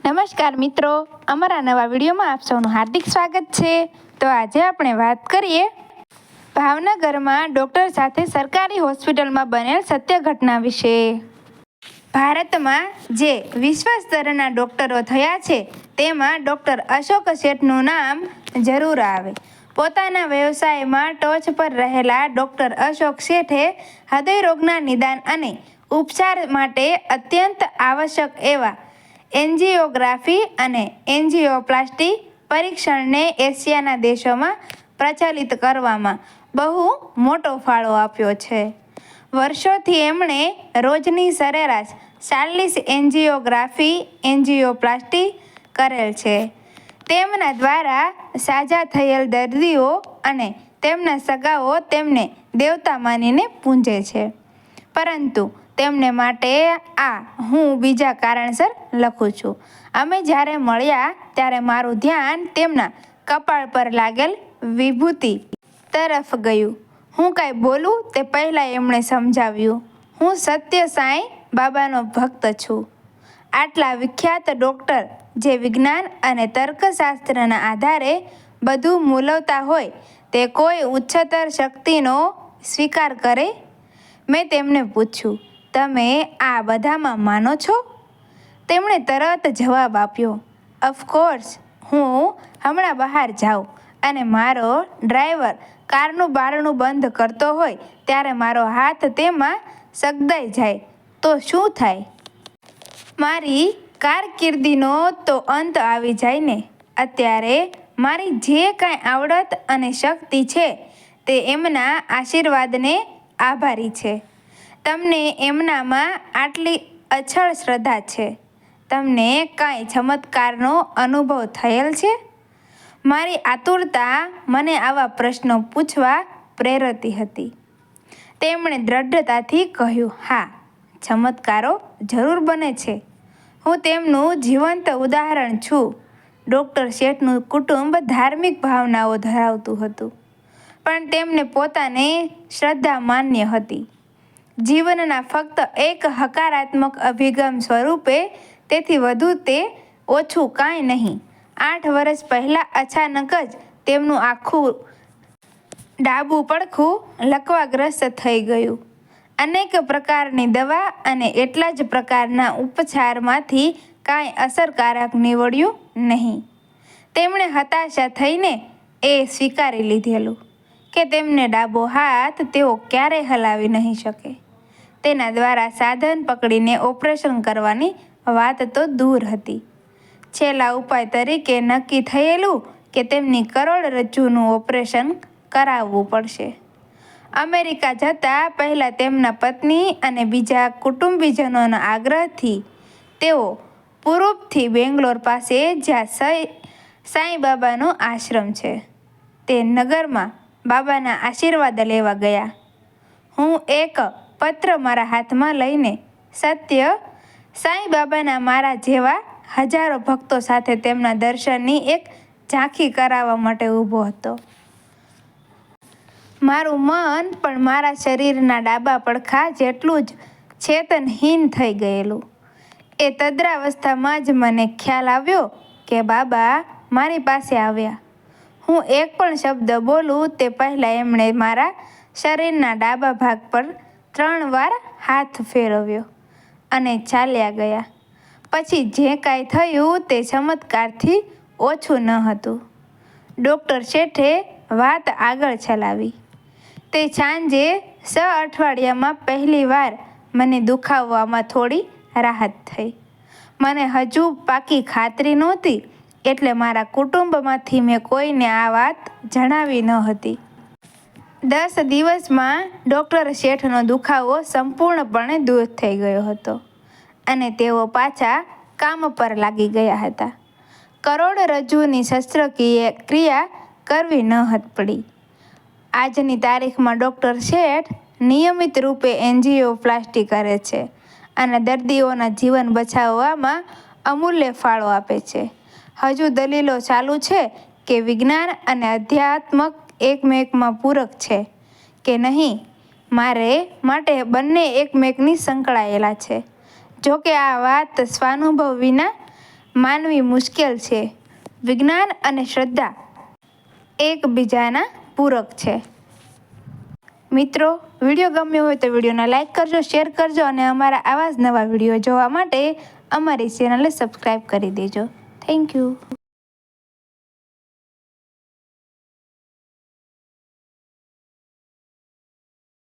નમસ્કાર મિત્રો, અમારા નવા વિડીયોમાં આપ સૌનું હાર્દિક સ્વાગત છે। તો આજે આપણે વાત કરીએ ભાવનગરમાં ડૉક્ટર સાથે સરકારી હોસ્પિટલમાં બનેલ સત્ય ઘટના વિશે। ભારતમાં જે વિશ્વ સ્તરના ડૉક્ટરો થયા છે તેમાં ડૉક્ટર અશોક શેઠનું નામ જરૂર આવે। પોતાના વ્યવસાયમાં ટોચ પર રહેલા ડૉક્ટર અશોક શેઠે હૃદયરોગના નિદાન અને ઉપચાર માટે અત્યંત આવશ્યક એવા એન્જિયોગ્રાફી અને એન્જિયોપ્લાસ્ટી પરીક્ષણને એશિયાના દેશોમાં પ્રચલિત કરવામાં બહુ મોટો ફાળો આપ્યો છે। વર્ષોથી એમણે રોજની સરેરાશ 40 એન્જિયોગ્રાફી એન્જિયોપ્લાસ્ટી કરેલ છે। તેમના દ્વારા સાજા થયેલ દર્દીઓ અને તેમના સગાઓ તેમને દેવતા માનીને પૂજે છે। પરંતુ તેમને માટે હું બીજા કારણસર લખું છું। અમે જ્યારે મળ્યા ત્યારે મારું ધ્યાન તેમના કપાળ પર લાગેલ વિભૂતિ તરફ ગયું। હું કાંઈ બોલું તે પહેલાં એમણે સમજાવ્યું, હું સત્ય સાંઈ બાબાનો ભક્ત છું। આટલા વિખ્યાત ડૉક્ટર જે વિજ્ઞાન અને તર્કશાસ્ત્રના આધારે બધું મૂલવતા હોય તે કોઈ ઉચ્ચતર શક્તિનો સ્વીકાર કરે? મેં તેમને પૂછ્યું, તમે આ બધામાં માનો છો? તેમણે તરત જવાબ આપ્યો, ઓફકોર્સ, હું હમણાં બહાર જાઉં અને મારો ડ્રાઈવર કારનું બારણું બંધ કરતો હોય ત્યારે મારો હાથ તેમાં સગદાઈ જાય તો શું થાય? મારી કારકિર્દીનો તો અંત આવી જાય ને। અત્યારે મારી જે કાંઈ આવડત અને શક્તિ છે તે એમના આશીર્વાદને આભારી છે। તમને એમનામાં આટલી અચળ શ્રદ્ધા છે, તમને કાંઈ ચમત્કારનો અનુભવ થયેલ છે? મારી આતુરતા મને આવા પ્રશ્નો પૂછવા પ્રેરતી હતી। તેમણે દ્રઢતાથી કહ્યું, હા, ચમત્કારો જરૂર બને છે। હું તેમનું જીવંત ઉદાહરણ છું। ડૉક્ટર શેઠનું કુટુંબ ધાર્મિક ભાવનાઓ ધરાવતું હતું, પણ તેમને પોતાની શ્રદ્ધા માન્ય હતી, જીવનના ફક્ત એક હકારાત્મક અભિગમ સ્વરૂપે। તેથી વધુ તે ઓછું કાંઈ નહીં। 8 વર્ષ પહેલાં અચાનક જ તેમનું આખું ડાબું પડખું લકવાગ્રસ્ત થઈ ગયું। અનેક પ્રકારની દવા અને એટલા જ પ્રકારના ઉપચારમાંથી કાંઈ અસરકારક નીવડ્યું નહીં। તેમણે હતાશા થઈને એ સ્વીકારી લીધેલું કે તેમને ડાબો હાથ તેઓ ક્યારેય હલાવી નહીં શકે। તેના દ્વારા સાધન પકડીને ઓપરેશન કરવાની વાત તો દૂર હતી, છેલ્લા ઉપાય તરીકે નક્કી થયેલું કે તેમની કરોડરજ્જુનું ઓપરેશન કરાવવું પડશે। અમેરિકા જતાં પહેલાં તેમના પત્ની અને બીજા કુટુંબીજનોના આગ્રહથી તેઓ પૂર્વથી બેંગ્લોર પાસે જ્યાં સાંઈબાબાનો આશ્રમ છે તે નગરમાં બાબાના આશીર્વાદ લેવા ગયા। હું એક પત્ર મારા હાથમાં લઈને સત્ય સાંઈબાબાના મારા જેવા હજારો ભક્તો સાથે તેમના દર્શનની એક ઝાંખી કરાવવા માટે ઊભો હતો। મારું મન પણ મારા શરીરના ડાબા પડખા જેટલું જ ચેતનહીન થઈ ગયેલું। એ તદ્રાવસ્થામાં જ મને ખ્યાલ આવ્યો કે બાબા મારી પાસે આવ્યા। હું એક પણ શબ્દ બોલું તે પહેલાં એમણે મારા શરીરના ડાબા ભાગ પર 3 વાર હાથ ફેરવ્યો અને ચાલ્યા ગયા। પછી જે કાંઈ થયું તે ચમત્કારથી ઓછું ન હતું। ડૉક્ટર શેઠે વાત આગળ ચલાવી, તે સાંજે 6 અઠવાડિયામાં પહેલી વાર મને દુખાવામાં થોડી રાહત થઈ। મને હજુ પાકી ખાતરી નહોતી, એટલે મારા કુટુંબમાંથી મેં કોઈને આ વાત જણાવી ન હતી। 10 દિવસમાં ડૉક્ટર શેઠનો દુખાવો સંપૂર્ણપણે દૂર થઈ ગયો હતો અને તેઓ પાછા કામ પર લાગી ગયા હતા। કરોડરજ્જુની શસ્ત્રક્રિયા કરવી ન પડી। આજની તારીખમાં ડૉક્ટર શેઠ નિયમિત રૂપે એન્જિયોપ્લાસ્ટી કરે છે અને દર્દીઓના જીવન બચાવવામાં અમૂલ્ય ફાળો આપે છે। હજુ દલીલો ચાલુ છે કે વિજ્ઞાન અને અધ્યાત્મ એકમેકમાં પૂરક છે કે નહીં। મારે માટે બંને એકમેકની સંકળાયેલા છે। જોકે આ વાત સ્વાનુભવ વિના માનવી મુશ્કેલ છે. વિજ્ઞાન અને શ્રદ્ધા એકબીજાના પૂરક છે. મિત્રો, વિડીયો ગમ્યો હોય તો વિડીયોને લાઇક કરજો, શેર કરજો અને અમારા આવા જ નવા વિડીયો જોવા માટે અમારી ચેનલને સબસ્ક્રાઈબ કરી દેજો. Thank you.